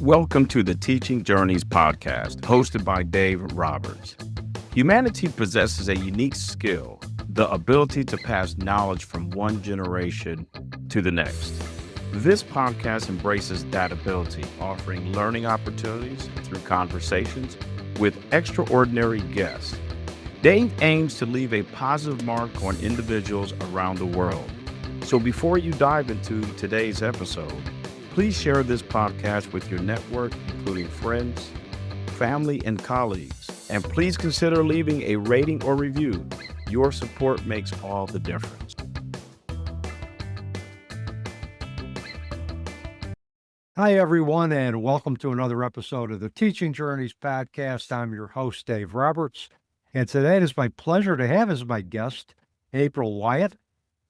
Welcome to the Teaching Journeys podcast, hosted by Dave Roberts. Humanity possesses a unique skill, the ability to pass knowledge from one generation to the next. This podcast embraces that ability, offering learning opportunities through conversations with extraordinary guests. Dave aims to leave a positive mark on individuals around the world. So before you dive into today's episode, please share this podcast with your network, including friends, family, and colleagues. And please consider leaving a rating or review. Your support makes all the difference. Hi, everyone, and welcome to another episode of the Teaching Journeys podcast. I'm your host, Dave Roberts, and today it is my pleasure to have as my guest, April Wyett.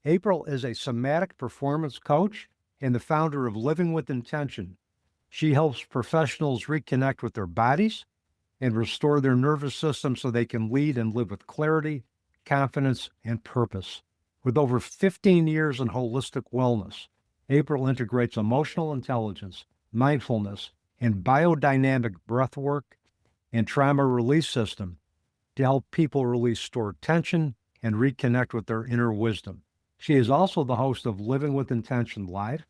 April is a somatic performance coach and the founder of Living with Intention. She helps professionals reconnect with their bodies and restore their nervous system so they can lead and live with clarity, confidence, and purpose. With over 15 years in holistic wellness, April integrates emotional intelligence, mindfulness, and biodynamic breathwork and trauma release system to help people release stored tension and reconnect with their inner wisdom. She is also the host of Living with Intention Live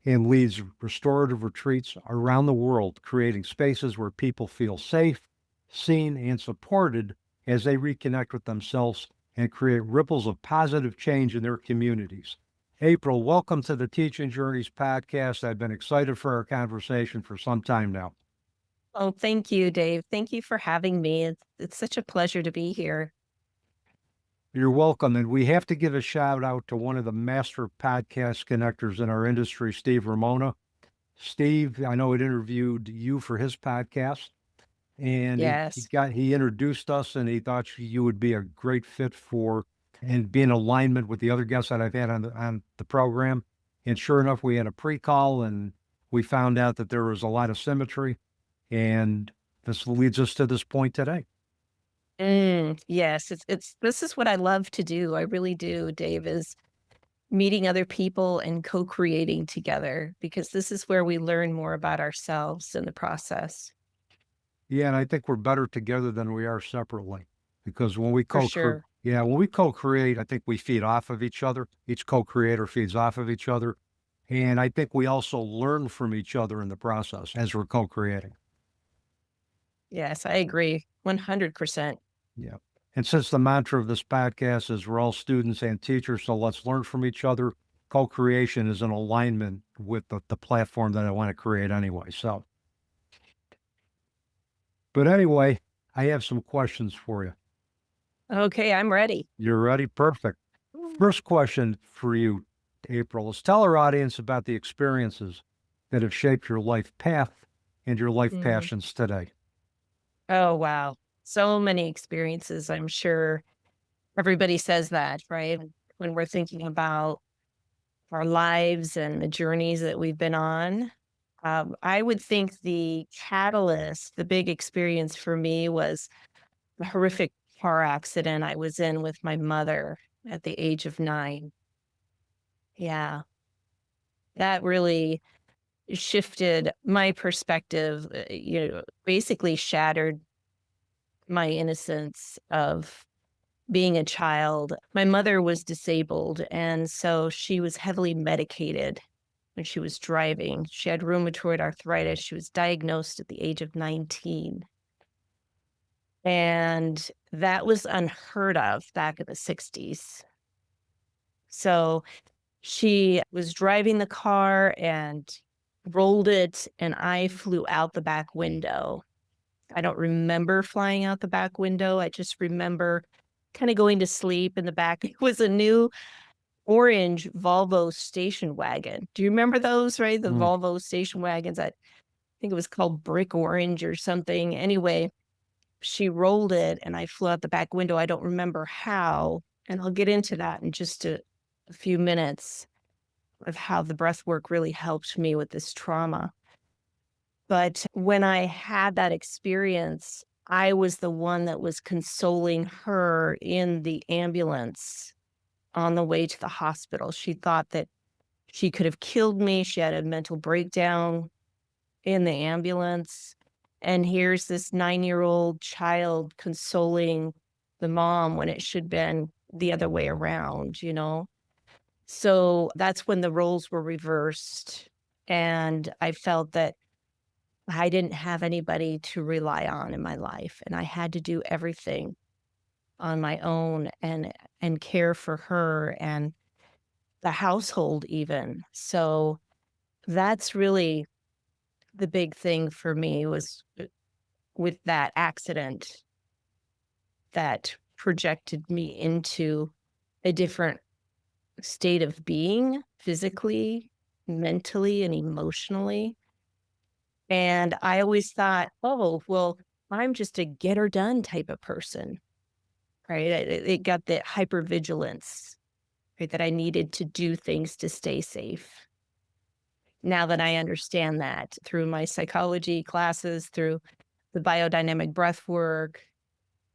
and leads restorative retreats around the world, creating spaces where people feel safe, seen, and supported as they reconnect with themselves and create ripples of positive change in their communities. April, welcome to the Teaching Journeys podcast. I've been excited for our conversation for some time now. Oh, thank you, Dave. Thank you for having me. It's such a pleasure to be here. You're welcome. And we have to give a shout out to one of the master podcast connectors in our industry, Steve Ramona. Steve, I know, had interviewed you for his podcast, and Yes. he introduced us, and he thought you would be a great fit for and be in alignment with the other guests that I've had on the program. And sure enough, we had a pre-call, and we found out that there was a lot of symmetry, and this leads us to this point today. Yes, this is what I love to do. I really do, Dave, is meeting other people and co-creating together, because this is where we learn more about ourselves in the process. Yeah, and I think we're better together than we are separately, because when we For sure. co-create, I think we feed off of each other. Each co-creator feeds off of each other. And I think we also learn from each other in the process as we're co-creating. Yes, I agree 100%. Yeah. And since the mantra of this podcast is we're all students and teachers, so let's learn from each other, co-creation is in alignment with the platform that I want to create anyway. But anyway, I have some questions for you. Okay, I'm ready. You're ready? Perfect. First question for you, April, is tell our audience about the experiences that have shaped your life path and your life passions today. Oh, wow. So many experiences. I'm sure everybody says that, right? When we're thinking about our lives and the journeys that we've been on. I would think the catalyst, the big experience for me was the horrific car accident I was in with my mother at the age of 9. Yeah, that really shifted my perspective, basically shattered my innocence of being a child. My mother was disabled, and so she was heavily medicated when she was driving. She had rheumatoid arthritis. She was diagnosed at the age of 19. And that was unheard of back in the 60s. So she was driving the car and rolled it, and I flew out the back window. I don't remember flying out the back window. I just remember kind of going to sleep in the back. It was a new orange Volvo station wagon. Do you remember those, right? The Volvo station wagons. I think it was called Brick Orange or something. Anyway, she rolled it and I flew out the back window. I don't remember how, and I'll get into that in just a few minutes of how the breath work really helped me with this trauma. But when I had that experience, I was the one that was consoling her in the ambulance on the way to the hospital. She thought that she could have killed me. She had a mental breakdown. in the ambulance. And here's this 9-year-old child consoling the mom when it should have been the other way around, you know? So that's when the roles were reversed. And I felt that I didn't have anybody to rely on in my life. And I had to do everything on my own and care for her and the household even. So that's really the big thing for me was with that accident that projected me into a different state of being physically, mentally, and emotionally. And I always thought, oh, well, I'm just a get her done type of person, right? It got that hypervigilance, right? That I needed to do things to stay safe. Now that I understand that through my psychology classes, through the biodynamic breathwork,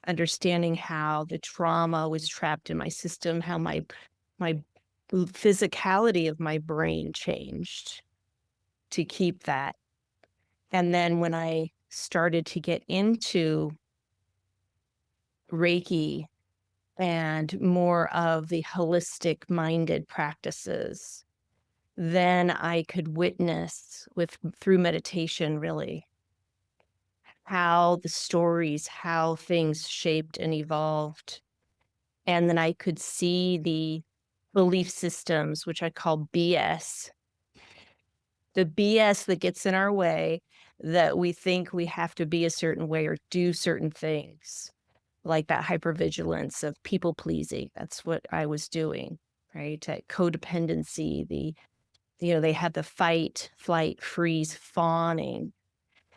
understanding how the trauma was trapped in my system, how my physicality of my brain changed to keep that. And then when I started to get into Reiki and more of the holistic minded practices, then I could witness through meditation really how the stories, how things shaped and evolved. And then I could see the belief systems, which I call BS, the BS that gets in our way, that we think we have to be a certain way or do certain things, like that hypervigilance of people pleasing. That's what I was doing, right? Codependency, they had the fight, flight, freeze, fawning.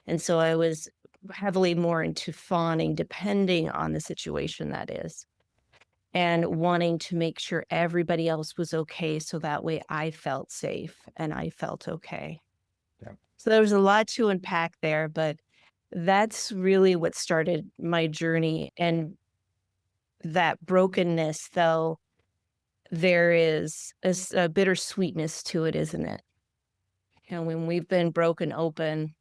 And so I was heavily more into fawning, depending on the situation that is, and wanting to make sure everybody else was okay. So that way I felt safe and I felt okay. Yeah. So there was a lot to unpack there, but that's really what started my journey. And that brokenness, though, there is a bittersweetness to it, isn't it? And when we've been broken open,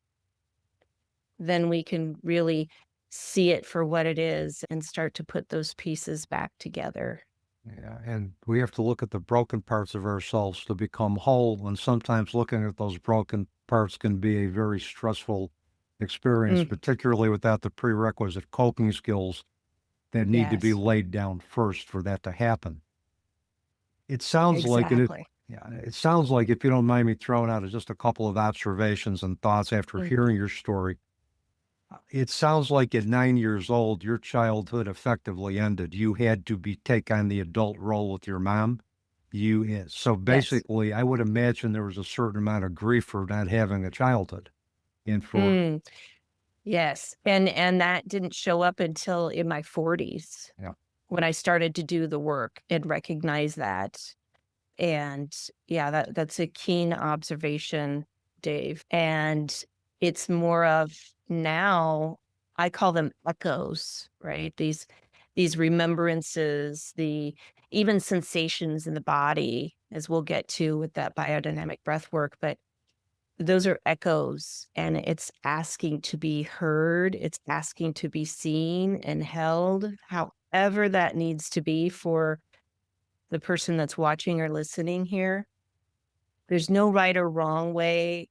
then we can really see it for what it is and start to put those pieces back together. Yeah, and we have to look at the broken parts of ourselves to become whole. And sometimes looking at those broken parts can be a very stressful experience, Mm, particularly without the prerequisite coping skills that need to be yes, laid down first for that to happen. It sounds like it. exactly. Yeah, it sounds like, if you don't mind me throwing out just a couple of observations and thoughts after Mm, hearing your story, it sounds like at 9 years old, your childhood effectively ended. You had to take on the adult role with your mom. So yes. basically, I would imagine there was a certain amount of grief for not having a childhood, and for Mm, yes. And that didn't show up until in my 40s yeah, when I started to do the work and recognize that. And yeah, that's a keen observation, Dave. And it's more of now, I call them echoes, right? These remembrances, the even sensations in the body, as we'll get to with that biodynamic breath work, but those are echoes and it's asking to be heard, it's asking to be seen and held, however that needs to be for the person that's watching or listening here. There's no right or wrong way,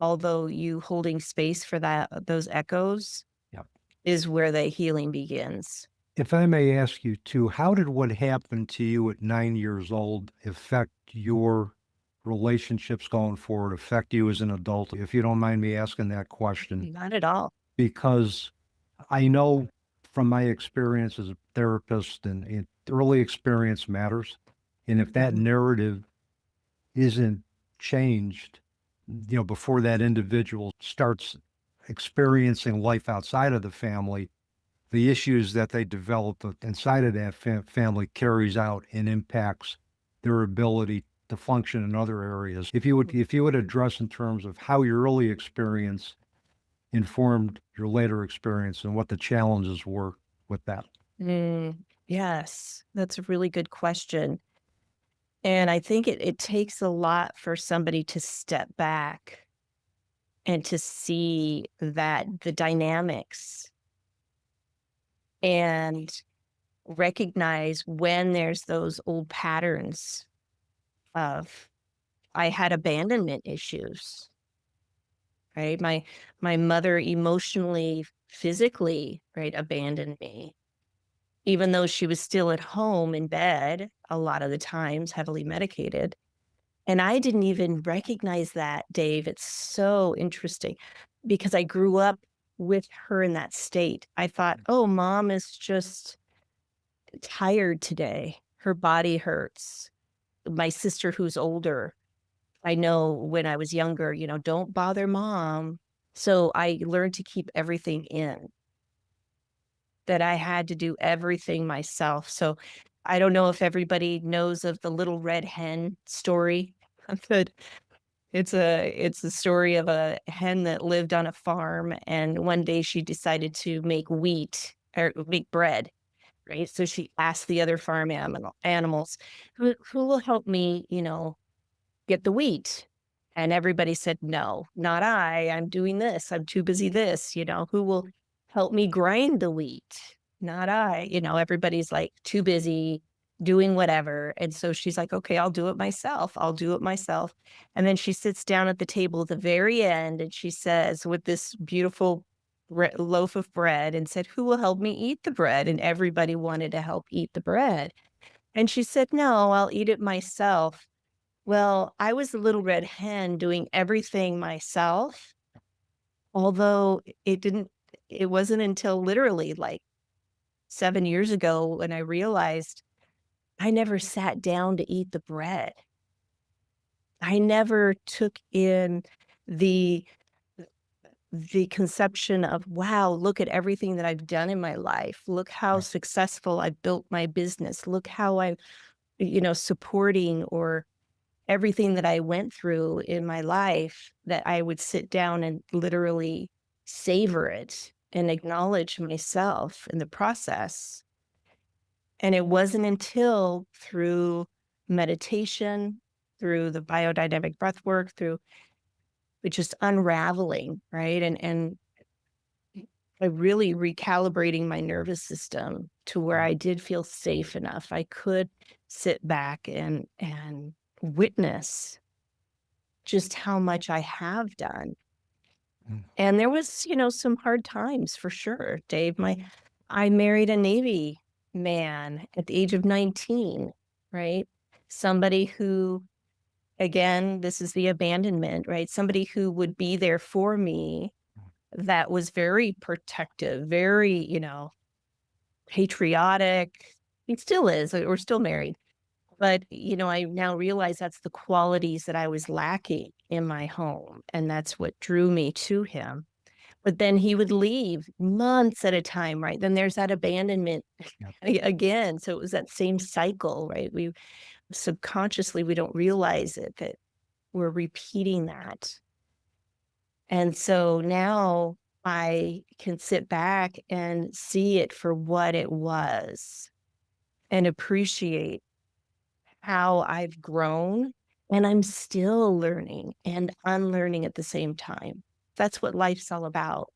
although you holding space for those echoes yeah. is where the healing begins. If I may ask you too, how did what happened to you at 9 years old affect your relationships going forward, affect you as an adult? If you don't mind me asking that question, Not at all. because I know from my experience as a therapist, and early experience matters. And if that Mhm. narrative isn't changed, before that individual starts experiencing life outside of the family, the issues that they develop inside of that family carries out and impacts their ability to function in other areas. If you would address in terms of how your early experience informed your later experience and what the challenges were with that. Mm, yes, that's a really good question. And I think it takes a lot for somebody to step back and to see that the dynamics and recognize when there's those old patterns of I had abandonment issues, right? My mother emotionally, physically, right, abandoned me, even though she was still at home in bed a lot of the times, heavily medicated. And I didn't even recognize that, Dave. It's so interesting because I grew up with her in that state. I thought, oh, mom is just tired today. Her body hurts. My sister, who's older, I know when I was younger, don't bother mom. So I learned to keep everything in, that I had to do everything myself. So I don't know if everybody knows of the little red hen story, but it's a story of a hen that lived on a farm, and one day she decided to make wheat or make bread, right? So she asked the other farm animals, who will help me, get the wheat? And everybody said, no, not I. I'm doing this. I'm too busy this, who will help me grind the wheat? Not I. Everybody's like too busy doing whatever. And so she's like, okay, I'll do it myself. I'll do it myself. And then she sits down at the table at the very end and she says, with this beautiful loaf of bread, and said, who will help me eat the bread? And everybody wanted to help eat the bread. And she said, no, I'll eat it myself. Well, I was the little red hen doing everything myself, although it wasn't until literally like 7 years ago when I realized I never sat down to eat the bread. I never took in the the conception of, wow, look at everything that I've done in my life. Look how successful I've built my business. Look how I'm, supporting, or everything that I went through in my life, that I would sit down and literally savor it and acknowledge myself in the process. And it wasn't until through meditation, through the biodynamic breathwork, through just unraveling, right? And I really recalibrating my nervous system to where I did feel safe enough. I could sit back and witness just how much I have done. Mm. And there was, some hard times for sure, Dave. I married a Navy man at the age of 19, right? Somebody who, again, this is the abandonment, right? Somebody who would be there for me, that was very protective, very, patriotic. He still is. We're still married. But, I now realize that's the qualities that I was lacking in my home. And that's what drew me to him. But then he would leave months at a time, right? Then there's that abandonment Yep. again. So it was that same cycle, right? We subconsciously, we don't realize it, that we're repeating that. And so now I can sit back and see it for what it was and appreciate how I've grown, and I'm still learning and unlearning at the same time. That's what life's all about.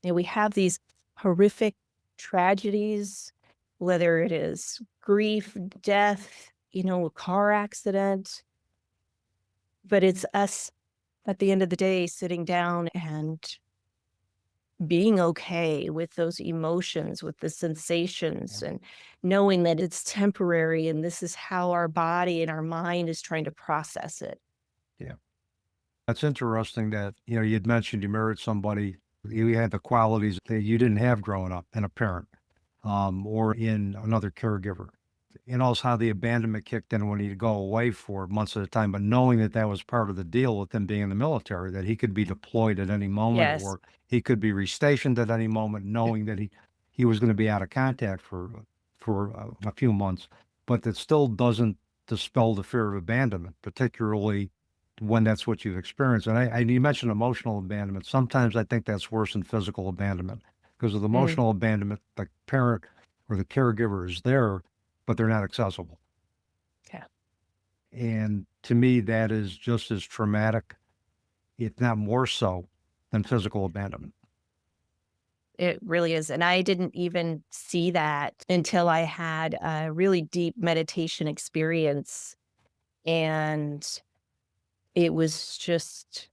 And we have these horrific tragedies, whether it is grief, death, a car accident, but it's us at the end of the day sitting down and being okay with those emotions, with the sensations, and knowing that it's temporary and this is how our body and our mind is trying to process it. Yeah. That's interesting that, you'd mentioned you married somebody, you had the qualities that you didn't have growing up in a parent, or in another caregiver. And also how the abandonment kicked in when he'd go away for months at a time, but knowing that that was part of the deal with him being in the military, that he could be deployed at any moment, Yes. or he could be restationed at any moment, knowing that he was going to be out of contact for a few months. But that still doesn't dispel the fear of abandonment, particularly when that's what you've experienced. And you mentioned emotional abandonment. Sometimes I think that's worse than physical abandonment, because with Mm, emotional abandonment, the parent or the caregiver is there, but they're not accessible. yeah. And to me, that is just as traumatic, if not more so, than physical abandonment. It really is. And I didn't even see that until I had a really deep meditation experience. And it was just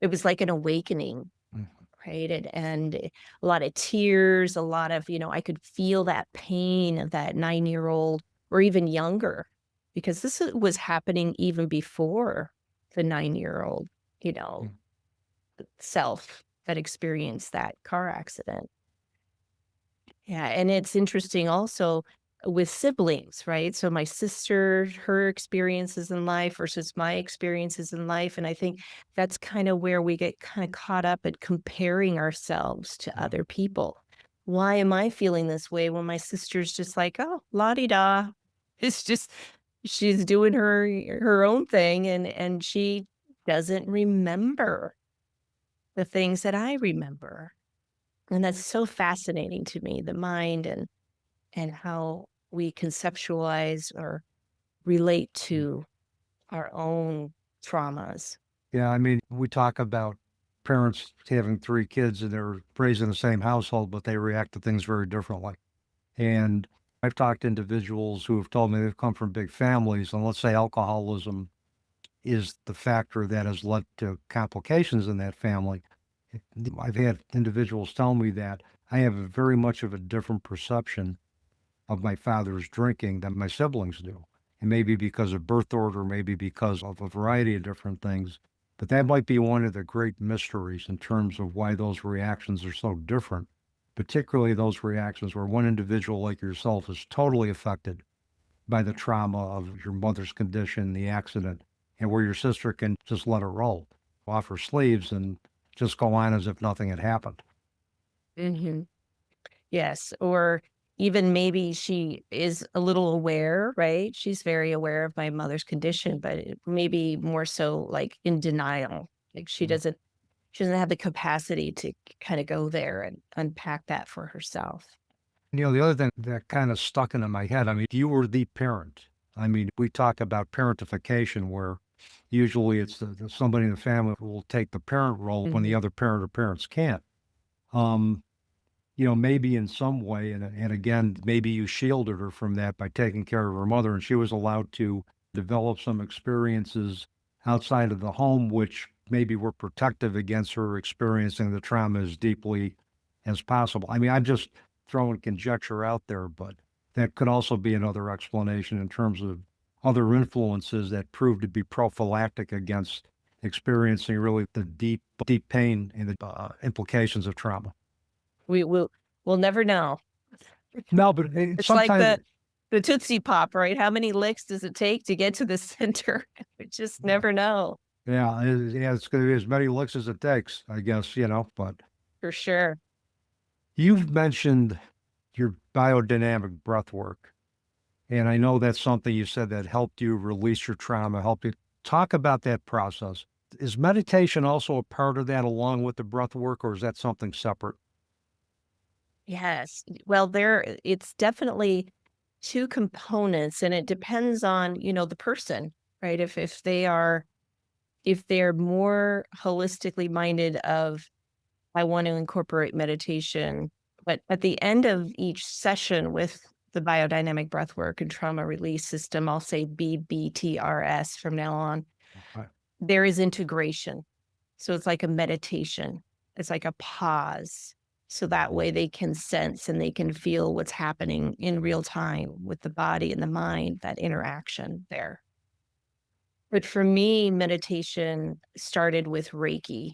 it was like an awakening, Mm. right? And a lot of tears, a lot of, I could feel that pain of that 9-year-old or even younger, because was happening even before the 9-year-old, you know, Mm. self that experienced that car accident. Yeah, and it's interesting also with siblings, right? So my sister, her experiences in life versus my experiences in life, and I think that's kind of where we get kind of caught up at comparing ourselves to Yeah. other people. Why am I feeling this way when my sister's just like, oh, la di da. It's just she's doing her own thing, and she doesn't remember the things that I remember. And that's so fascinating to me, the mind and how we conceptualize or relate Mm. to our own traumas. Yeah, I mean, we talk about parents having 3 kids and they're raised in the same household, but they react to things very differently. And I've talked to individuals who have told me they've come from big families, and let's say alcoholism is the factor that has led to complications in that family. I've had individuals tell me that I have very much of a different perception of my father's drinking than my siblings do. And maybe because of birth order, maybe because of a variety of different things. But that might be one of the great mysteries in terms of why those reactions are so different, particularly those reactions where one individual like yourself is totally affected by the trauma of your mother's condition, the accident, and where your sister can just let it roll off her sleeves and just go on as if nothing had happened. Hmm. Yes. Or even maybe she is a little aware, right? She's very aware of my mother's condition, but maybe more so like in denial. Like Mhm. she doesn't have the capacity to kind of go there and unpack that for herself. The other thing that kind of stuck into my head, I mean, you were the parent. I mean, we talk about parentification where usually it's somebody in the family who will take the parent role when the Hmm. other parent or parents can't. Um, maybe in some way, and again, maybe you shielded her from that by taking care of her mother, and she was allowed to develop some experiences outside of the home, which maybe were protective against her experiencing the trauma as deeply as possible. I mean, I'm just throwing conjecture out there, but that could also be another explanation in terms of other influences that prove to be prophylactic against experiencing really the deep pain and the implications of trauma. We'll never know. No, but It's like sometimes, the Tootsie Pop, right? How many licks does it take to get to the center? We just yeah, never know yeah, it's going to be as many licks as it takes, I guess, but for sure. you've mentioned your biodynamic breath work. And I know that's something you said that helped you release your trauma, help you talk about that process. Is meditation also a part of that along with the breath work, or is that something separate? Yes. Well, it's definitely two components, and it depends on, the person, right? If they're more holistically minded of I want to incorporate meditation, but at the end of each session with the biodynamic breathwork and trauma release system, I'll say BBTRS from now on, Okay. there is integration. So it's like a meditation. It's like a pause. So that way they can sense and they can feel what's happening in real time with the body and the mind, that interaction there. But for me, meditation started with Reiki.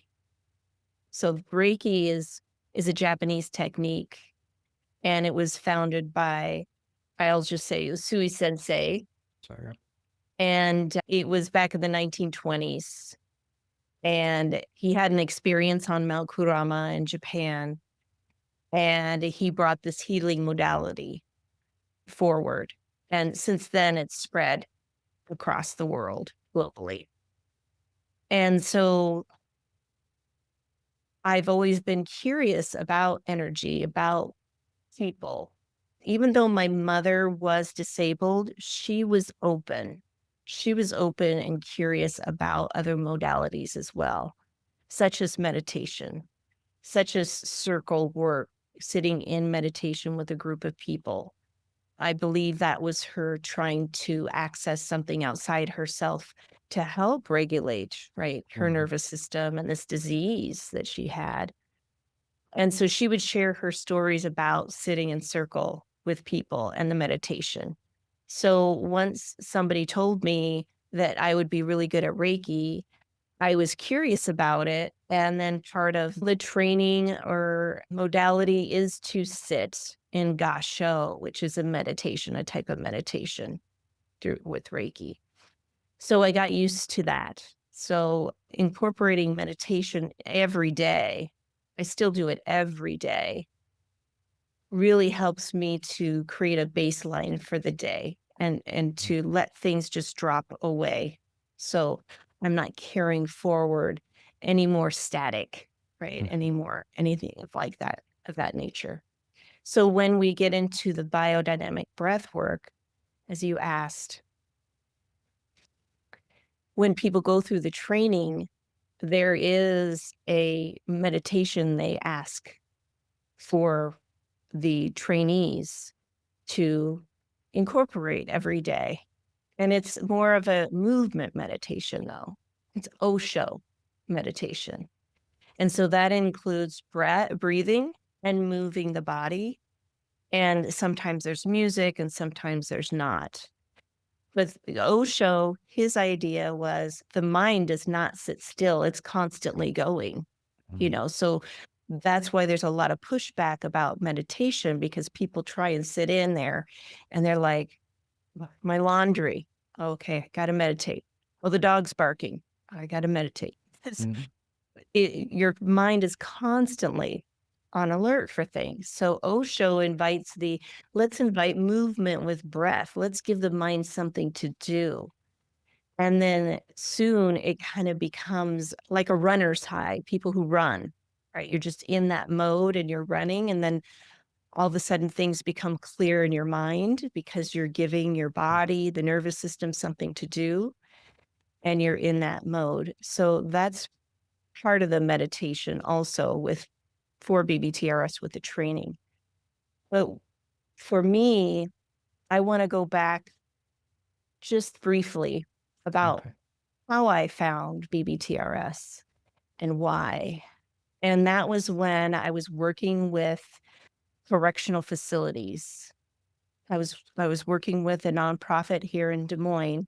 So Reiki is a Japanese technique, and it was founded by, I'll just say, Usui Sensei, So, yeah. and it was back in the 1920s. And he had an experience on Mount Kurama in Japan, and he brought this healing modality forward. And since then, it's spread across the world globally. And so I've always been curious about energy, about people. Even though my mother was disabled, she was open. She was open and curious about other modalities as well. such as meditation, such as circle work, sitting in meditation with a group of people. I believe that was her trying to access something outside herself to help regulate, right, her nervous system and this disease that she had. And so she would share her stories about sitting in circle with people and the meditation. So once somebody told me that I would be really good at Reiki, I was curious about it. And then part of the training or modality is to sit in Gasho, which is a meditation, a type of meditation with Reiki. So I got used to that. So incorporating meditation every day, I still do it every day, really helps me to create a baseline for the day and to let things just drop away. So I'm not carrying forward any more static, right? Anymore, anything like that, of that nature. So when we get into the biodynamic breath work, as you asked, when people go through the training, there is a meditation they ask for the trainees to incorporate every day. And it's more of a movement meditation, though. It's Osho meditation. And so that includes breathing and moving the body. And sometimes there's music and sometimes there's not. But Osho, his idea was the mind does not sit still, it's constantly going, so that's why there's a lot of pushback about meditation, because people try and sit in there and they're like, my laundry, okay, got to meditate. Oh, the dog's barking, I got to meditate. Your mind is constantly on alert for things. So Osho invites let's invite movement with breath. Let's give the mind something to do. And then soon it kind of becomes like a runner's high, people who run, right? You're just in that mode and you're running. And then all of a sudden things become clear in your mind because you're giving your body, the nervous system, something to do. And you're in that mode. So that's part of the meditation also for BBTRS with the training. But for me, I want to go back just briefly about how I found BBTRS and why. And that was when I was working with correctional facilities. I was working with a nonprofit here in Des Moines,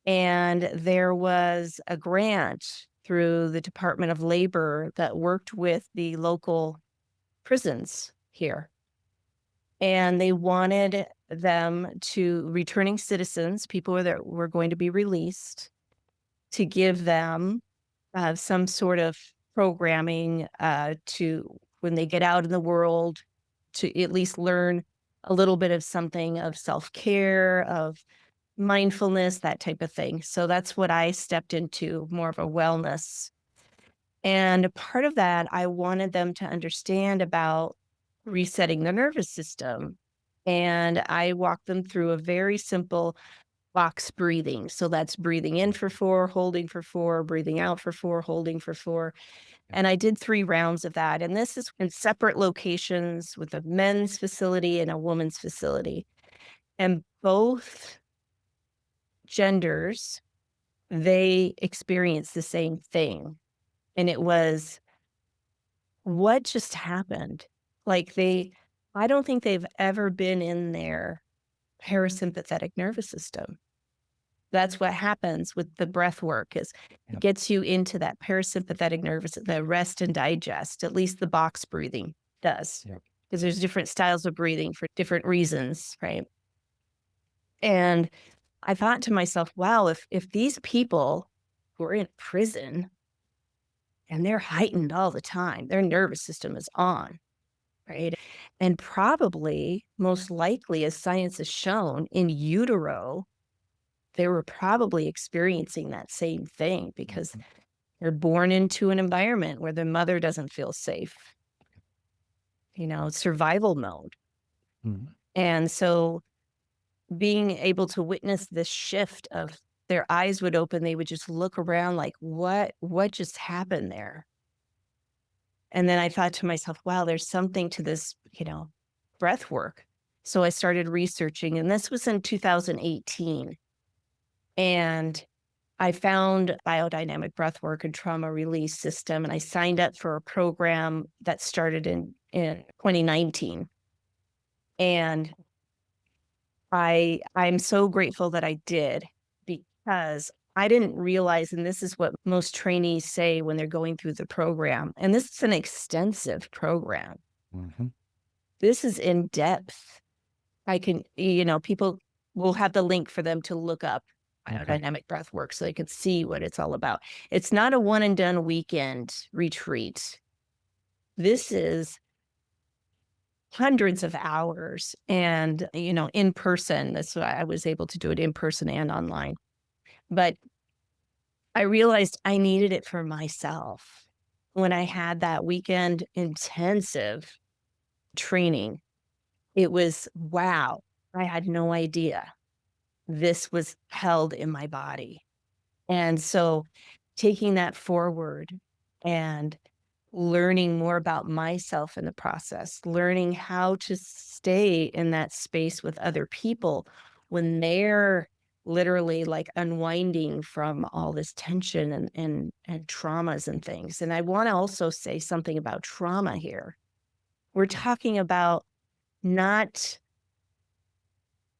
and there was a grant through the Department of Labor that worked with the local prisons here. And they wanted them to returning citizens, people that were going to be released, to give them some sort of programming to when they get out in the world to at least learn a little bit of something of self-care, of mindfulness, that type of thing. So that's what I stepped into, more of a wellness. And part of that, I wanted them to understand about resetting the nervous system. And I walked them through a very simple box breathing. So that's breathing in for 4, holding for 4, breathing out for 4, holding for 4. And I did 3 rounds of that. And this is in separate locations with a men's facility and a woman's facility. And both genders, they experienced the same thing. And it was, what just happened? Like I don't think they've ever been in their parasympathetic nervous system. That's what happens with the breath work is it gets you into that parasympathetic nervous, the rest and digest, at least the box breathing does. Because there's different styles of breathing for different reasons, right? And I thought to myself, wow, if these people who are in prison and they're heightened all the time, their nervous system is on, right? And probably, most likely, as science has shown, in utero, they were probably experiencing that same thing because they're born into an environment where the mother doesn't feel safe, survival mode. And so being able to witness this shift of their eyes would open, they would just look around like, what just happened there? And then I thought to myself, wow, there's something to this, breath work. So I started researching, and this was in 2018. And I found biodynamic breathwork and trauma release system, and I signed up for a program that started in 2019. And I'm so grateful that I did, because I didn't realize, and this is what most trainees say when they're going through the program, and this is an extensive program. Mm-hmm. This is in depth. People will have the link for them to look up biodynamic breath work so they can see what it's all about. It's not a one and done weekend retreat. This is hundreds of hours and, in person. That's why I was able to do it in person and online. But I realized I needed it for myself when I had that weekend intensive training. It was, wow, I had no idea this was held in my body. And so taking that forward and learning more about myself in the process, learning how to stay in that space with other people when they're literally like unwinding from all this tension and traumas and things. And I want to also say something about trauma here. We're talking about not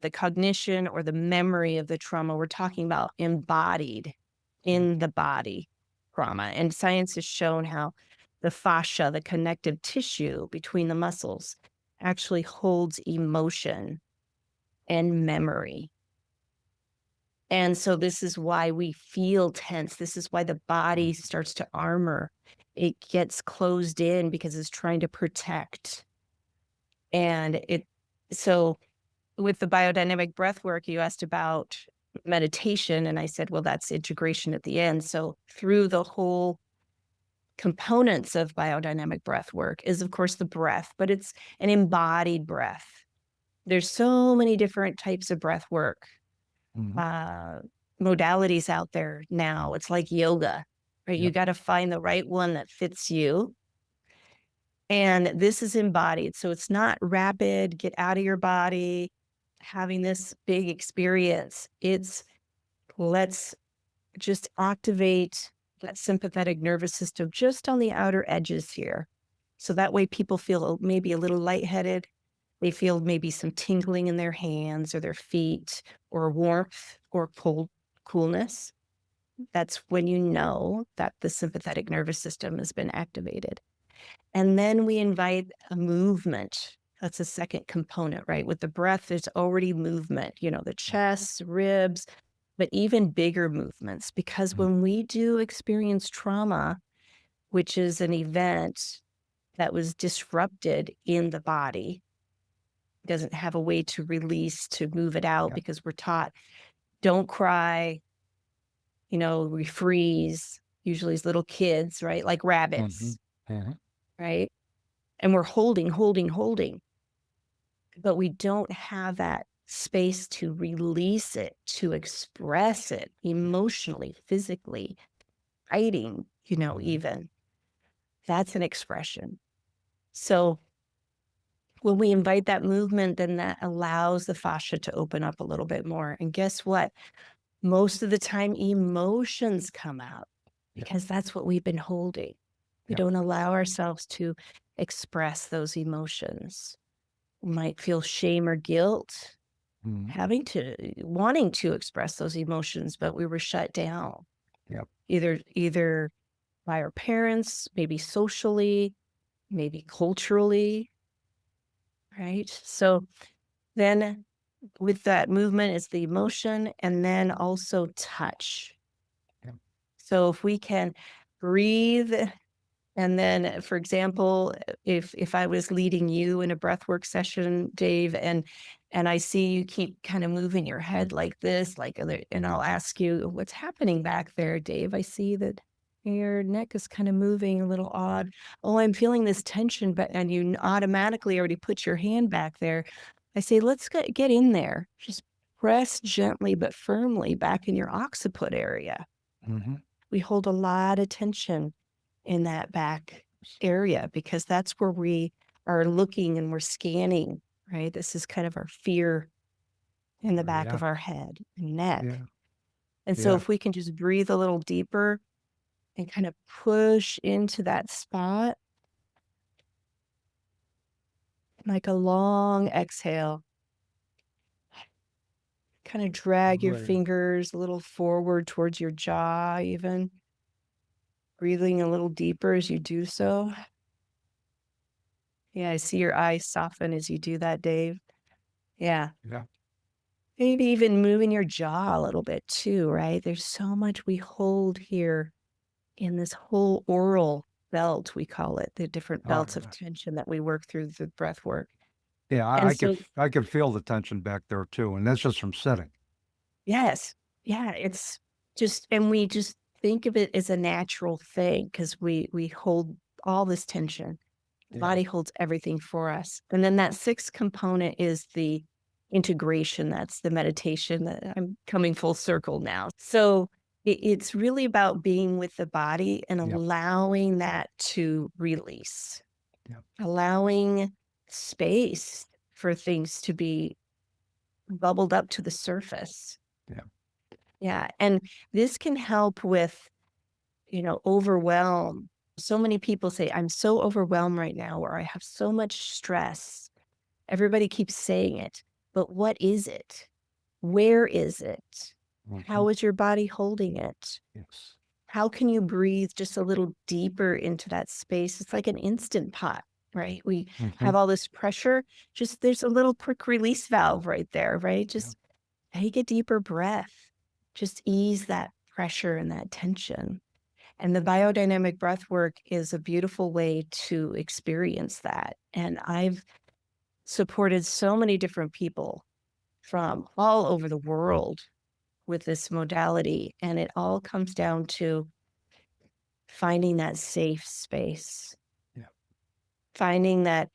the cognition or the memory of the trauma. We're talking about embodied in the body trauma. And science has shown how the fascia, the connective tissue between the muscles, actually holds emotion and memory. And so this is why we feel tense. This is why the body starts to armor. It gets closed in because it's trying to protect. So with the biodynamic breath work, you asked about meditation, and I said, well, that's integration at the end. So through the whole components of biodynamic breath work is, of course, the breath, but it's an embodied breath. There's so many different types of breath work modalities out there now. It's like yoga, right? You got to find the right one that fits you. And this is embodied. So it's not rapid, get out of your body, having this big experience. It's let's just activate that sympathetic nervous system just on the outer edges here. So that way people feel maybe a little lightheaded. They feel maybe some tingling in their hands or their feet or warmth or coolness. That's when you know that the sympathetic nervous system has been activated. And then we invite a movement. That's a second component, right? With the breath, there's already movement, the chest, ribs, but even bigger movements. Because when we do experience trauma, which is an event that was disrupted in the body, doesn't have a way to release, to move it out, because we're taught, don't cry, we freeze, usually as little kids, right? Like rabbits, right? And we're holding, but we don't have that space to release it, to express it emotionally, physically, writing, even. That's an expression. So when we invite that movement, then that allows the fascia to open up a little bit more. And guess what? Most of the time, emotions come out because that's what we've been holding. We don't allow ourselves to express those emotions. We might feel shame or guilt, wanting to express those emotions, but we were shut down. Either by our parents, maybe socially, maybe culturally, right? So then with that movement is the emotion, and then also touch. So if we can breathe, and then, for example, if I was leading you in a breathwork session, Dave, and I see you keep kind of moving your head like this, and I'll ask you, what's happening back there, Dave? I see that your neck is kind of moving a little odd. Oh, I'm feeling this tension, and you automatically already put your hand back there. I say, let's get in there. Just press gently but firmly back in your occiput area. Mm-hmm. We hold a lot of tension in that back area because that's where we are looking and we're scanning, right? This is kind of our fear in the back Yeah. of our head and neck. Yeah. And so Yeah. if we can just breathe a little deeper and kind of push into that spot, like a long exhale, kind of drag your Right. fingers a little forward towards your jaw, even breathing a little deeper as you do so. Yeah, I see your eyes soften as you do that, Dave. Yeah. Yeah. Maybe even moving your jaw a little bit too, right? There's so much we hold here in this whole oral belt, we call it, the different Oh, belts of yeah. tension that we work through the breath work. Yeah, And I so, I could feel the tension back there too, and that's just from sitting. yes, yeah, it's just, and we just think of it as a natural thing because we hold all this tension. The Yeah. body holds everything for us. And then that sixth component is the integration. That's the meditation that I'm coming full circle now. So it's really about being with the body and Yep. allowing that to release, Yep. allowing space for things to be bubbled up to the surface. Yeah. Yeah. And this can help with, overwhelm. So many people say, I'm so overwhelmed right now, or I have so much stress. Everybody keeps saying it, but what is it? Where is it? Mhm. How is your body holding it? Yes. How can you breathe just a little deeper into that space? It's like an instant pot, right? We have Mhm. all this pressure, just there's a little quick release valve right there, right? Yeah. Just take a deeper breath. Just ease that pressure and that tension. And the biodynamic breath work is a beautiful way to experience that. And I've supported so many different people from all over the world with this modality. And it all comes down to finding that safe space, Yeah. finding that,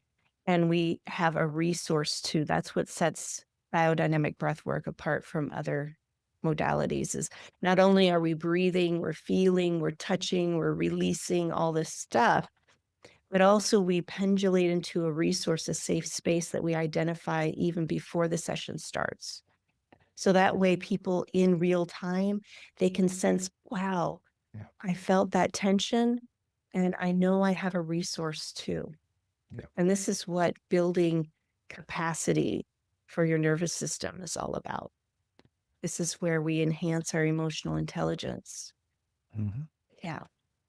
and we have a resource too. That's what sets biodynamic breath work apart from other modalities is not only are we breathing, we're feeling, we're touching, we're releasing all this stuff, but also we pendulate into a resource, a safe space that we identify even before the session starts. So that way people in real time, they can sense, wow, Yeah. I felt that tension and I know I have a resource too. Yeah. And this is what building capacity for your nervous system is all about. This is where we enhance our emotional intelligence. Mhm. Yeah.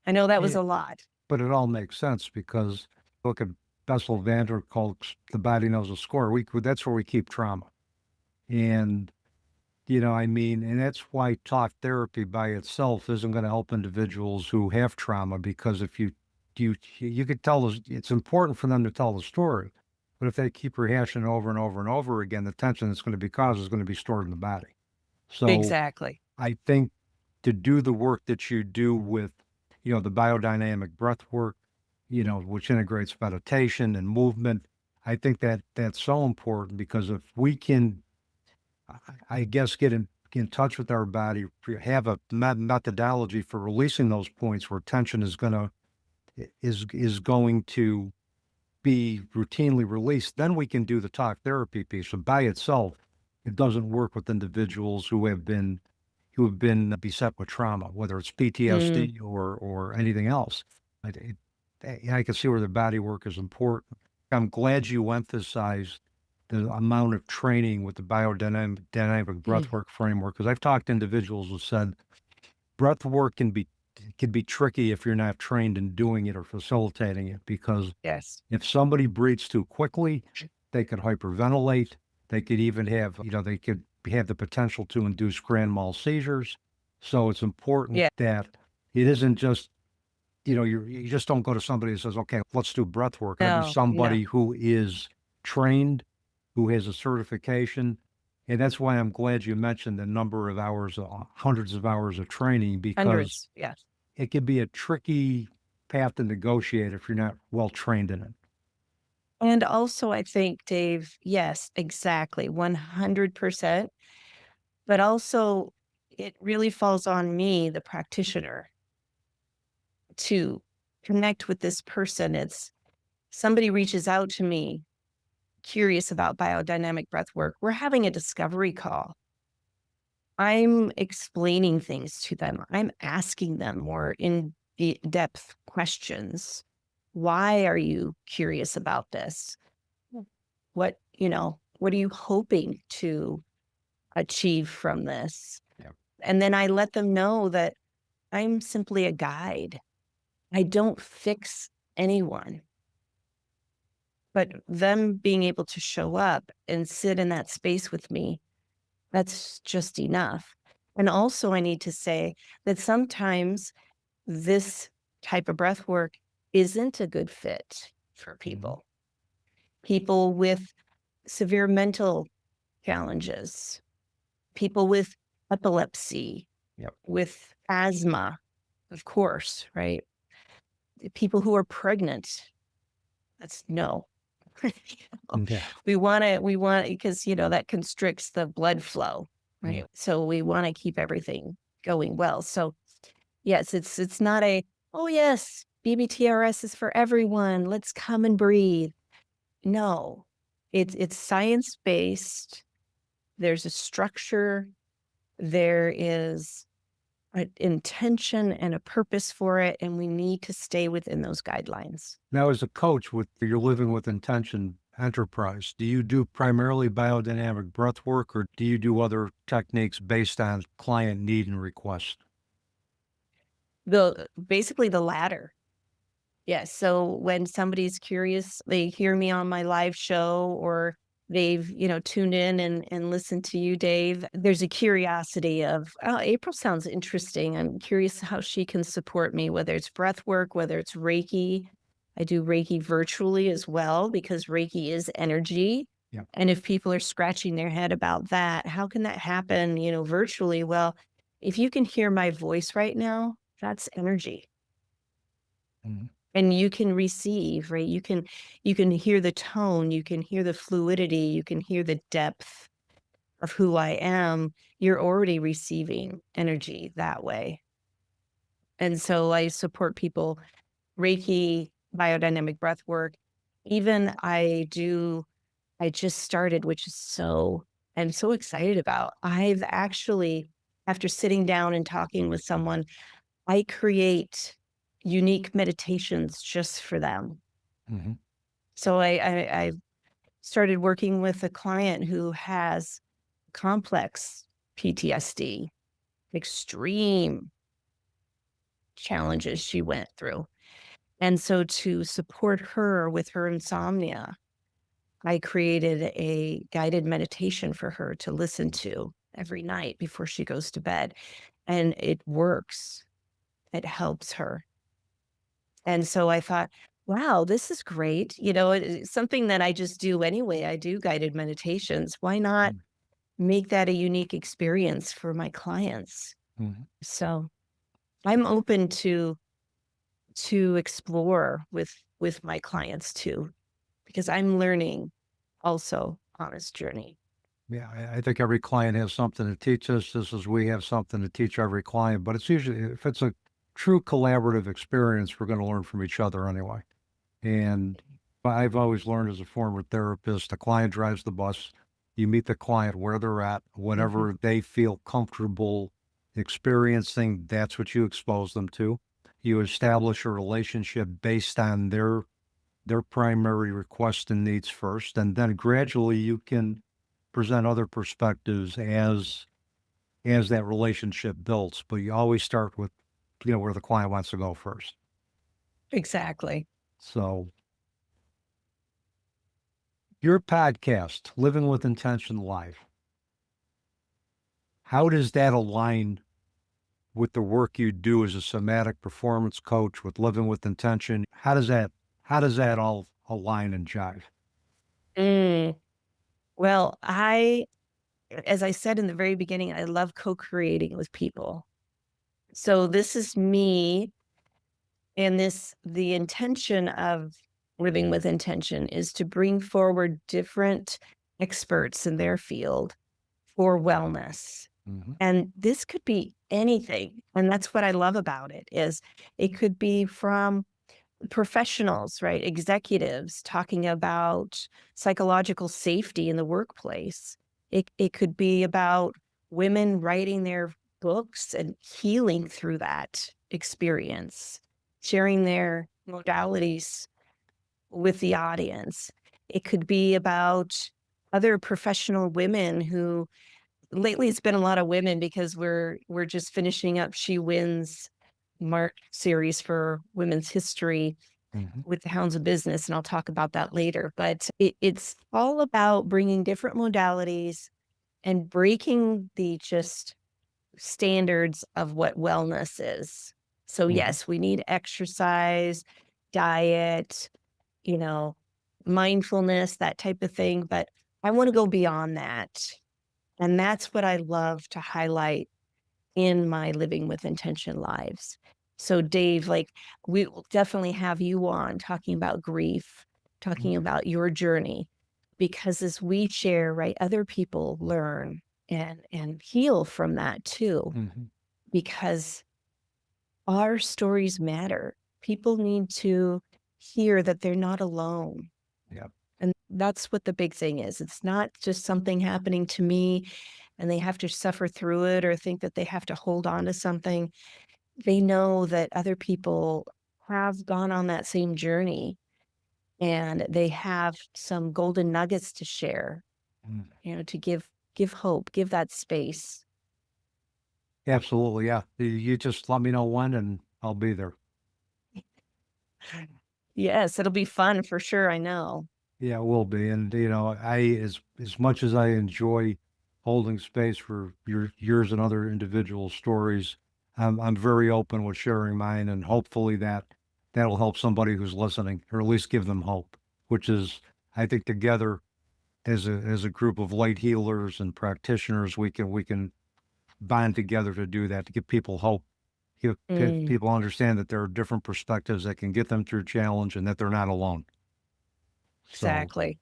I know that was Yeah. a lot. But it all makes sense because look at Bessel van der Kolk's The Body Knows a Score. That's where we keep trauma. And and that's why talk therapy by itself isn't going to help individuals who have trauma because if you could tell us it's important for them to tell the story. But if they keep rehashing it over and over and over again, the tension that's going to be caused is going to be stored in the body. So Exactly. I think to do the work that you do with, the biodynamic breath work, which integrates meditation and movement, I think that that's so important because if we can, I guess, get in touch with our body, have a methodology for releasing those points where tension is going to be routinely released, then we can do the talk therapy piece. So by itself, it doesn't work with individuals who have been beset with trauma, whether it's Mm, PTSD or anything else. I can see where the body work is important. I'm glad you emphasized the amount of training with the biodynamic mm, breathwork framework because I've talked to individuals who said breath work can be tricky if you're not trained in doing it or facilitating it because yes. if somebody breathes too quickly, they could hyperventilate. They could even they could have the potential to induce grand mal seizures. So it's important Yeah. that it isn't just, you just don't go to somebody that says, okay, let's do breath work. That'd be No, no. somebody who is trained, who has a certification. And that's why I'm glad you mentioned the number of hours, hundreds of hours of training, because Hundreds. Yes. it can be a tricky path to negotiate if you're not well trained in it. And also, I think, Dave, yes, exactly. 100%. but also it really falls on me, the practitioner, to connect with this person. It's somebody reaches out to me curious about biodynamic breath work. We're having a discovery call. I'm explaining things to them. I'm asking them more in depth questions. Why are you curious about this? What are you hoping to achieve from this? Yep. And then I let them know that I'm simply a guide. I don't fix anyone. But them being able to show up and sit in that space with me, that's just enough. And also, I need to say that sometimes this type of breath work isn't a good fit for people. People with severe mental challenges, people with epilepsy, Yep. with asthma, of course, right? People who are pregnant, that's no. You know, Yeah. because, that constricts the blood flow, right? Yeah. So we want to keep everything going well. So yes, it's not oh yes, BBTRS is for everyone. Let's come and breathe. No, it's science-based. There's a structure. There is an intention and a purpose for it, and we need to stay within those guidelines. Now, as a coach with your Living with Intention enterprise, do you do primarily biodynamic breath work, or do you do other techniques based on client need and request? Basically the latter. Yes. So when somebody's curious, they hear me on my live show or they've, tuned in and listened to you, Dave. There's a curiosity of, oh, April sounds interesting. I'm curious how she can support me, whether it's breath work, whether it's Reiki. I do Reiki virtually as well because Reiki is energy. Yeah. And if people are scratching their head about that, how can that happen, virtually? Well, if you can hear my voice right now, that's energy. Mhm. And you can receive, right? You can hear the tone, you can hear the fluidity, you can hear the depth of who I am. You're already receiving energy that way. And so I support people, Reiki, biodynamic breath work. Even I just started, which is I'm so excited about. I've actually, after sitting down and talking with someone, I create unique meditations just for them. Mhm. So I started working with a client who has complex PTSD, extreme challenges she went through. And so to support her with her insomnia, I created a guided meditation for her to listen to every night before she goes to bed. And it works. It helps her. And so I thought, wow, this is great. It's something that I just do anyway. I do guided meditations. Why not Mm. make that a unique experience for my clients? Mhm. So I'm open to explore with my clients too, because I'm learning also on this journey. Yeah, I think every client has something to teach us, just as we have something to teach every client. But it's usually, if it's a true collaborative experience, we're going to learn from each other anyway. And I've always learned as a former therapist, the client drives the bus. You meet the client where they're at, whatever they feel comfortable experiencing, that's what you expose them to. You establish a relationship based on their primary requests and needs first, and then gradually you can present other perspectives as that relationship builds. But you always start with, where the client wants to go first. Exactly. So your podcast, Living with Intention Live, how does that align with the work you do as a somatic performance coach with Living with Intention? How does that all align and jive? Mm. Well, as I said in the very beginning, I love co-creating with people. So this is me. And the intention of Living with Intention is to bring forward different experts in their field for wellness. Mhm. And this could be anything. And that's what I love about it is it could be from professionals, right? Executives talking about psychological safety in the workplace. It could be about women writing their books and healing through that experience, sharing their modalities with the audience. It could be about other professional women who lately it's been a lot of women because we're just finishing up She Wins March series for women's history Mhm. with the Hounds of Business, and I'll talk about that later. But it's all about bringing different modalities and breaking the just standards of what wellness is. So Mhm. yes, we need exercise, diet, you know, mindfulness, that type of thing. But I want to go beyond that. And that's what I love to highlight in my Living with Intention lives. So, Dave, like, we will definitely have you on talking about grief, talking Mhm. about your journey, because as we share, right, other people learn and heal from that too, Mhm. because our stories matter. People need to hear that they're not alone. Yep. And that's what the big thing is. It's not just something happening to me and they have to suffer through it or think that they have to hold on to something. They know that other people have gone on that same journey and they have some golden nuggets to share, Mm. to give hope, give that space. Absolutely, yeah. You just let me know when, and I'll be there. Yes, it'll be fun for sure, I know. Yeah, it will be. And as much as I enjoy holding space for yours and other individual stories, I'm very open with sharing mine, and hopefully that'll help somebody who's listening, or at least give them hope. Which is, I think, together as a group of light healers and practitioners, we can bond together to do that, to give people hope. Give Mm, people understand that there are different perspectives that can get them through challenge, and that they're not alone. So. exactly.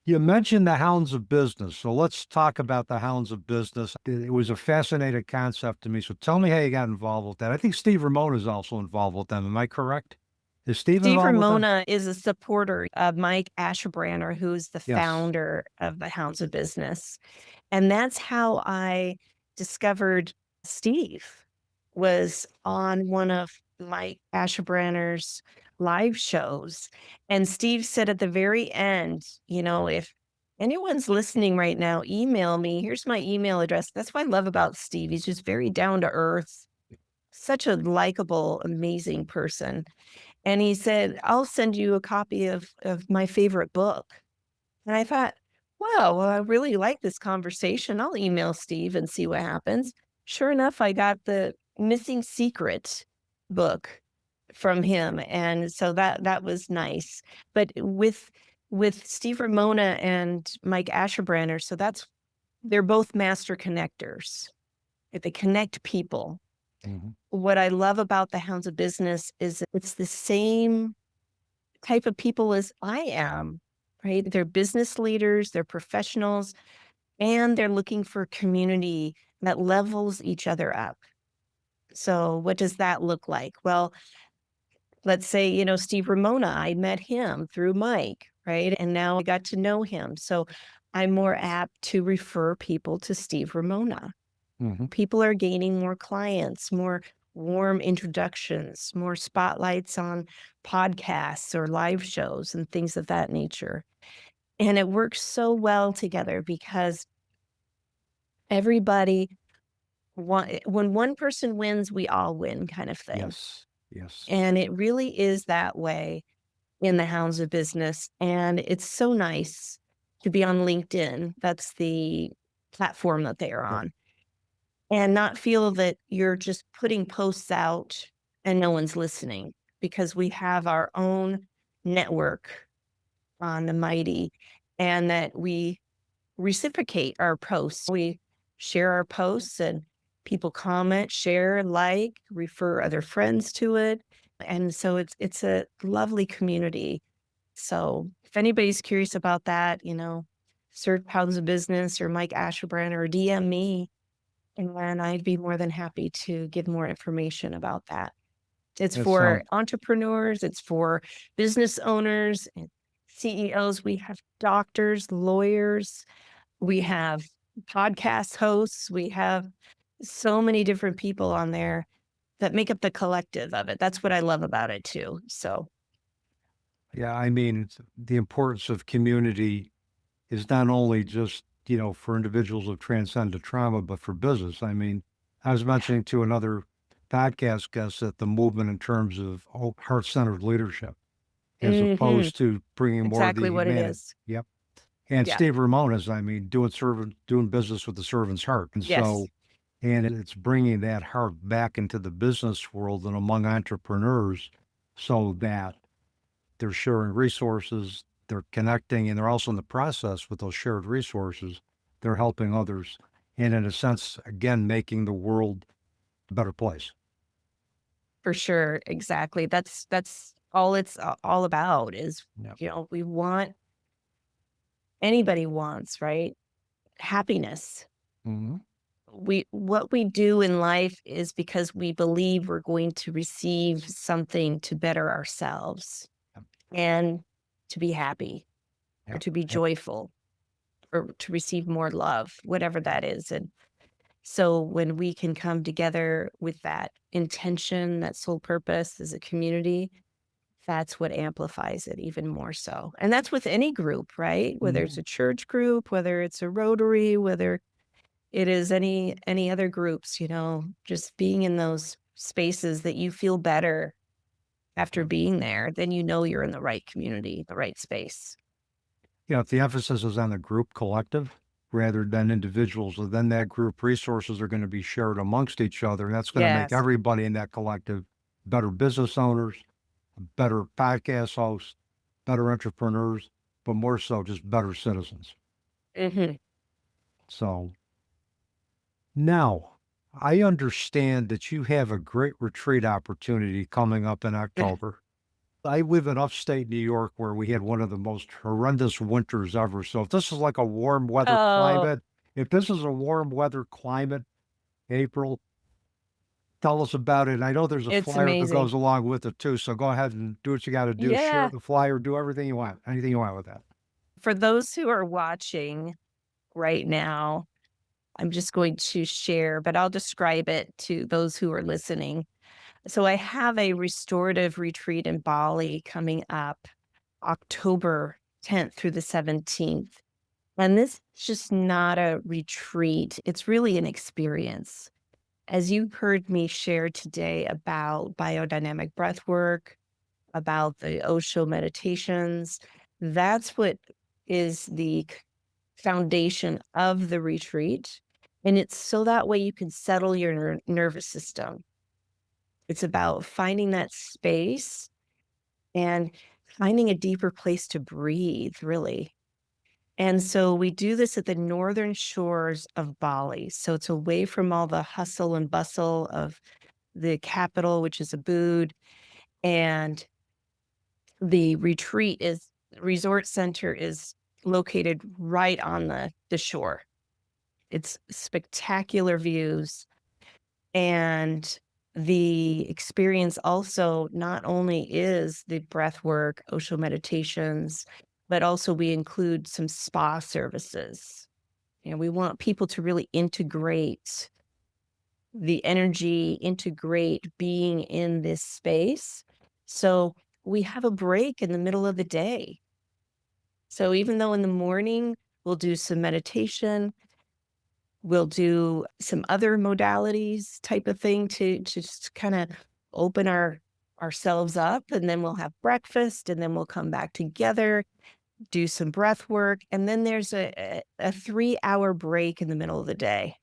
You mentioned the Hounds of Business, so let's talk about the Hounds of Business. It was a fascinating concept to me. So tell me how you got involved with that. I think Steve Ramona is also involved with them. Am I correct? Is Steve Steve involved with them? Ramona is a supporter of Mike Ashebranner, who's the Yes. founder of the Hounds of Business. And that's how I discovered Steve was on one of Mike Ashebranner's live shows. And Steve said at the very end, if anyone's listening right now, email me. Here's my email address. That's what I love about Steve. He's just very down to earth, such a likable, amazing person. And he said, I'll send you a copy of my favorite book. And I thought, wow, well, I really like this conversation. I'll email Steve and see what happens. Sure enough, I got the Missing Secret book from him. And so that was nice. But with Steve Ramona and Mike Ashebranner, so they're both master connectors. They connect people. Hmm. What I love about the Hounds of Business is it's the same type of people as I am, right? They're business leaders, they're professionals, and they're looking for community that levels each other up. So, what does that look like? Well, let's say, Steve Ramona, I met him through Mike, right? And now I got to know him. So, I'm more apt to refer people to Steve Ramona. Hmm. People are gaining more clients, more warm introductions, more spotlights on podcasts or live shows and things of that nature. And it works so well together because everybody when one person wins, we all win kind of thing. Yes. Yes. And it really is that way in the Hounds of Business. And it's so nice to be on LinkedIn. That's the platform that they are Yep. on. And not feel that you're just putting posts out and no one's listening because we have our own network on the Mighty and that we reciprocate our posts. We share our posts and people comment, share, like, refer other friends to it. And so it's a lovely community. So if anybody's curious about that, Search Pounds of Business or Mike Asherbrand or DM me, and then I'd be more than happy to give more information about that. It's That for sounds, entrepreneurs, it's for business owners and CEOs. We have doctors, lawyers, we have podcast hosts, we have so many different people on there that make up the collective of it. That's what I love about it too. So, yeah, I mean, the importance of community is not only just, for individuals who've transcended trauma, but for business. I mean, I was mentioning to another podcast guest that the movement in terms of heart-centered leadership, as mhm, opposed to bringing more of the exactly what it humanity. is. Yep. And Yeah. Steve Ramones, I mean, doing business with the servant's heart. And Yes, so, and it's bringing that heart back into the business world and among entrepreneurs so that they're sharing resources, they're connecting, and they're also in the process with those shared resources, they're helping others. And in a sense, again, making the world a better place. for sure. Exactly. That's all it's all about is, Yep. we want anybody wants, right? Happiness. Mm-hmm. What we do in life is because we believe we're going to receive something to better ourselves Yep. and to be happy or Yep. to be Yep. joyful or to receive more love, whatever that is. And so when we can come together with that intention, that sole purpose as a community, that's what amplifies it even more so. And that's with any group, right? Whether it's Mhm. a church group, whether it's a Rotary, whether it is any other groups, just being in those spaces that you feel better after being there, then you're in the right community, the right space. If the emphasis is on the group collective rather than individuals, well, then that group resources are going to be shared amongst each other. And that's going to make Yes. everybody in that collective better business owners, better podcast hosts, better entrepreneurs, but more so just better citizens. Hmm. So now I understand that you have a great retreat opportunity coming up in October. I live in upstate New York where we had one of the most horrendous winters ever. So if this is like a warm weather Oh, climate, if this is a warm weather climate, April, tell us about it. I know there's a it's flyer that amazing. goes along with it too. So go ahead and do what you got to do. Share Yeah. the flyer, do everything you want, anything you want with that. For those who are watching right now, I'm just going to share, but I'll describe it to those who are listening. So I have a restorative retreat in Bali coming up October 10th through the 17th. And this is just not a retreat, it's really an experience. As you heard me share today about biodynamic breathwork, about the Osho meditations, that's what is the foundation of the retreat. And it's so that way you can settle your nervous system. It's about finding that space and finding a deeper place to breathe, really. And so we do this at the northern shores of Bali. So it's away from all the hustle and bustle of the capital, which is Ubud. And the resort center is located right on the shore. It's spectacular views. And the experience also not only is the breath work, Osho meditations, but also we include some spa services. We want people to really integrate the energy, integrate being in this space. So we have a break in the middle of the day. So even though in the morning we'll do some meditation, we'll do some other modalities type of thing to just kind of open ourselves up, and then we'll have breakfast, and then we'll come back together, do some breath work, and then there's a 3-hour break in the middle of the day.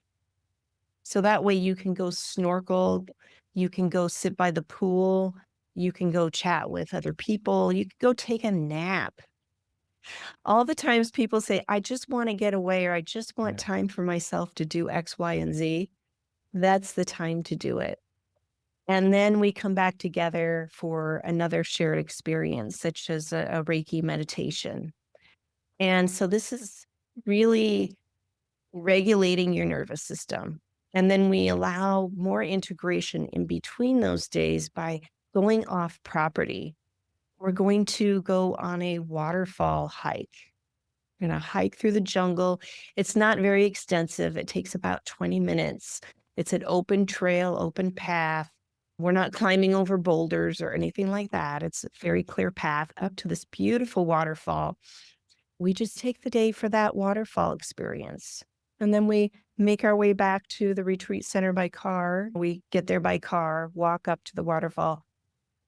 So that way you can go snorkel, you can go sit by the pool, you can go chat with other people, you can go take a nap. All the times people say, I just want to get away, or I just want Yeah. time for myself to do X, Y, and Z. That's the time to do it. And then we come back together for another shared experience, such as a Reiki meditation. And so this is really regulating your nervous system. And then we allow more integration in between those days by going off property. We're going to go on a waterfall hike. We're going to hike through the jungle. It's not very extensive. It takes about 20 minutes. It's an open trail, open path. We're not climbing over boulders or anything like that. It's a very clear path up to this beautiful waterfall. We just take the day for that waterfall experience. And then we make our way back to the retreat center by car. We get there by car, walk up to the waterfall,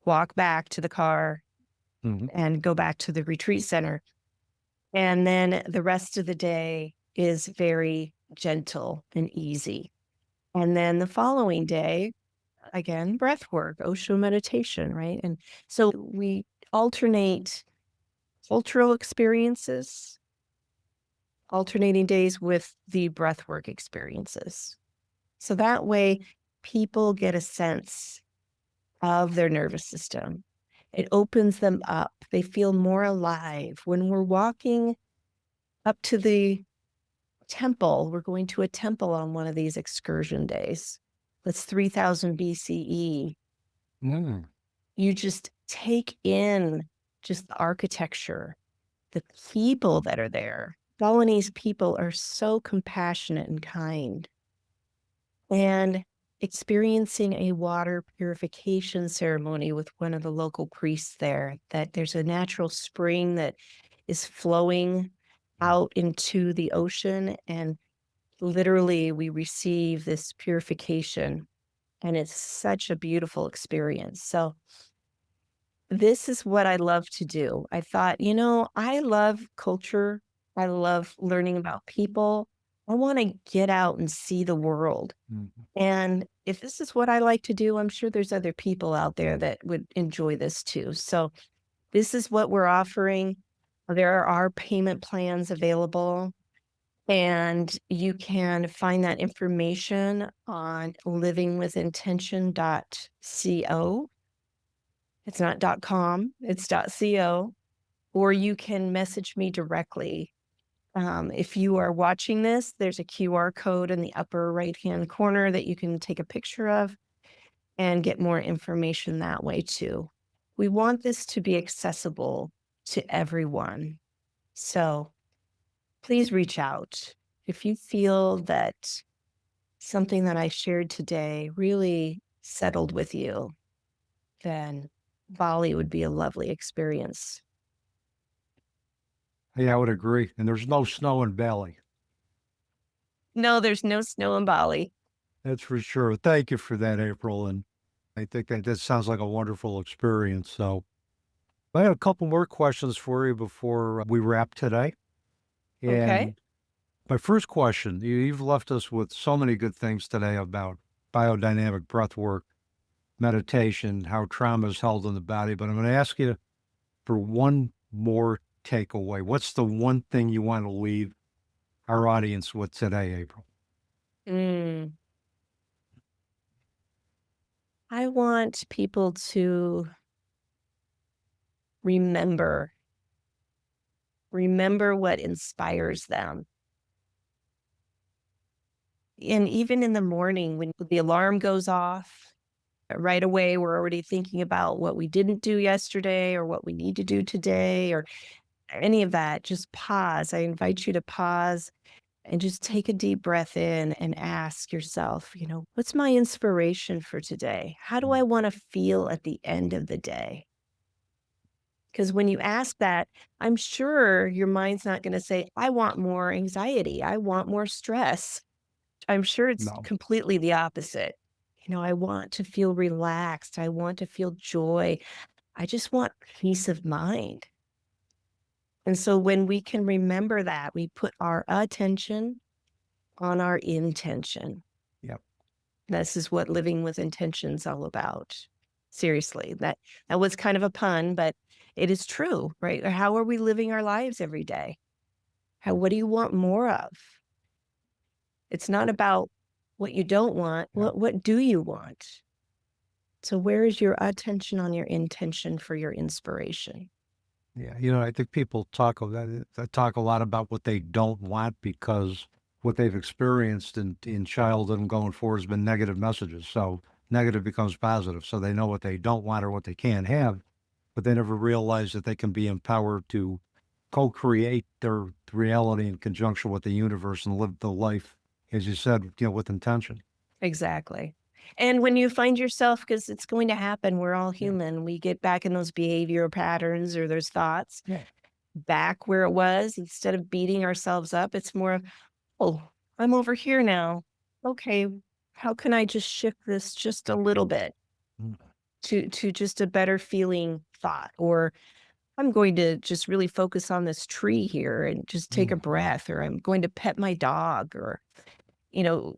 walk back to the car, and go back to the retreat center. And then the rest of the day is very gentle and easy. And then the following day, again, breath work, Osho meditation, right? And so we alternate cultural experiences, alternating days with the breath work experiences. So that way people get a sense of their nervous system. It opens them up. They feel more alive. When we're walking up to the temple, we're going to a temple on one of these excursion days. That's 3000 BCE. You just take in just the architecture, the people that are there. Balinese people are so compassionate and kind. And experiencing a water purification ceremony with one of the local priests there, that there's a natural spring that is flowing out into the ocean, and literally we receive this purification, and it's such a beautiful experience. So this is what I love to do. I thought, I love culture. I love learning about people. I want to get out and see the world. And if this is what I like to do, I'm sure there's other people out there that would enjoy this too. So this is what we're offering. There are payment plans available, and you can find that information on livingwithintention.co. It's not .com, it's .co. Or you can message me directly. If you are watching this, there's a QR code in the upper right-hand corner that you can take a picture of and get more information that way too. We want this to be accessible to everyone. So please reach out. If you feel that something that I shared today really settled with you, then Bali would be a lovely experience. Yeah, I would agree. And there's no snow in Bali. No, there's no snow in Bali. That's for sure. Thank you for that, April. And I think that sounds like a wonderful experience. So I had a couple more questions for you before we wrap today. Okay. And my first question, you've left us with so many good things today about biodynamic breathwork, meditation, how trauma is held in the body. But I'm going to ask you for one more takeaway. What's the one thing you want to leave our audience with today, April? I want people to remember what inspires them. And even in the morning, when the alarm goes off, right away, we're already thinking about what we didn't do yesterday or what we need to do today or any of that. Just pause. I invite you to pause and just take a deep breath in and ask yourself, what's my inspiration for today? How do I want to feel at the end of the day? Because when you ask that, I'm sure your mind's not going to say, I want more anxiety. I want more stress. I'm sure it's completely the opposite. I want to feel relaxed. I want to feel joy. I just want peace of mind. And so when we can remember that, we put our attention on our intention. Yep. This is what living with intention is all about. Seriously, that was kind of a pun, but it is true, right? How are we living our lives every day? What do you want more of? It's not about what you don't want. What do you want? So where is your attention on your intention for your inspiration? Yeah, you know, I think people talk talk a lot about what they don't want because what they've experienced in childhood and going forward has been negative messages. So negative becomes positive. So they know what they don't want or what they can't have, but they never realize that they can be empowered to co-create their reality in conjunction with the universe and live the life, as you said, with intention. Exactly. And when you find yourself, because it's going to happen, we're all Yeah. human, we get back in those behavioral patterns or those thoughts Yeah. back where it was, instead of beating ourselves up, it's more of, oh, I'm over here now. Okay, how can I just shift this just a little bit Mm. to just a better feeling thought? Or I'm going to just really focus on this tree here and just take a Mm. breath, or I'm going to pet my dog, or, you know,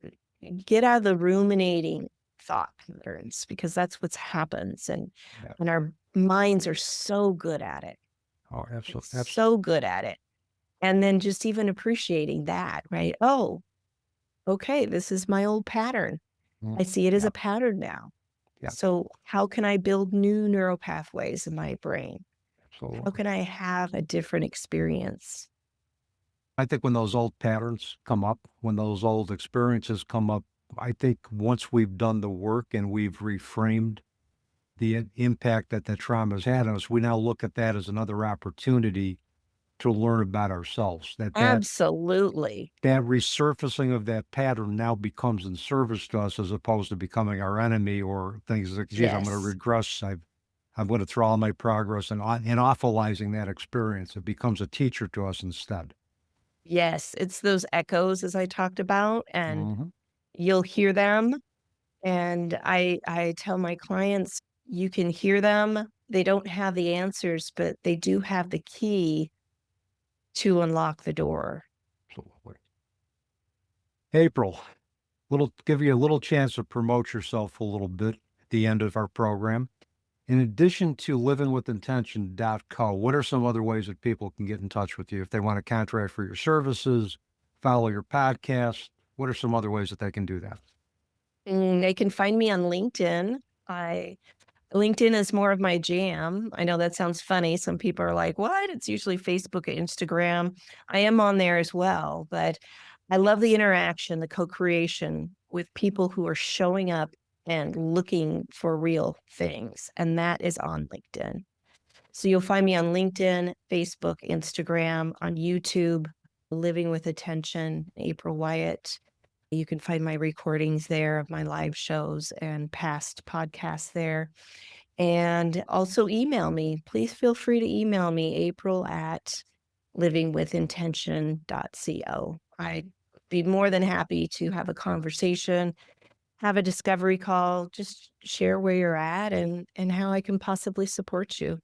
get out of the ruminating thought patterns, because that's what happens. Yeah. And our minds are so good at it. Oh, It's absolutely. so good at it. And then just even appreciating that, right? Oh, okay, this is my old pattern. I see it as Yeah. a pattern now. Yeah. So how can I build new neural pathways in my brain? How Absolutely. can I have a different experience? I think when those old patterns come up, when those old experiences come up, I think once we've done the work and we've reframed the impact that the trauma has had on us, we now look at that as another opportunity to learn about ourselves. Absolutely. That resurfacing of that pattern now becomes in service to us as opposed to becoming our enemy or things like, geez, I'm going to Yes. regress. I'm going to throw all my progress and awfulizing that experience. It becomes a teacher to us instead. Yes. It's those echoes, as I talked about, and Hmm. you'll hear them. And I tell my clients, you can hear them. They don't have the answers, but they do have the key to unlock the door. Absolutely. April, give you a little chance to promote yourself a little bit at the end of our program. In addition to livingwithintention.co, what are some other ways that people can get in touch with you if they want to contract for your services, follow your podcast? What are some other ways that they can do that? And they can find me on LinkedIn. I LinkedIn is more of my jam. I know that sounds funny. Some people are like, "What?" It's usually Facebook or Instagram. I am on there as well, but I love the interaction, the co-creation with people who are showing up and looking for real things, and that is on LinkedIn. So you'll find me on LinkedIn, Facebook, Instagram, on YouTube, Living with Attention, April Wyett. You can find my recordings there of my live shows and past podcasts there. And also email me. Please feel free to email me, April at livingwithintention.co. I'd be more than happy to have a conversation, have a discovery call, just share where you're at and how I can possibly support you.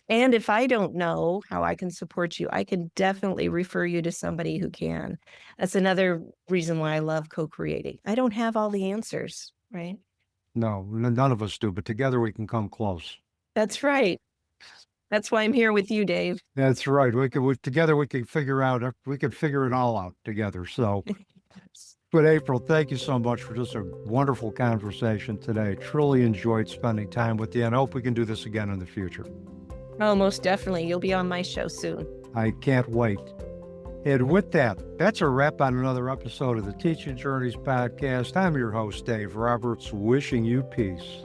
And if I don't know how I can support you, I can definitely refer you to somebody who can. That's another reason why I love co-creating. I don't have all the answers, right? No, none of us do, but together we can come close. That's right. That's why I'm here with you, Dave. That's right. Together we can we can figure it all out together. So, but April, thank you so much for just a wonderful conversation today. Truly enjoyed spending time with you and I hope we can do this again in the future. Oh, most definitely. You'll be on my show soon. I can't wait. And with that, that's a wrap on another episode of the Teaching Journeys podcast. I'm your host, Dave Roberts, wishing you peace.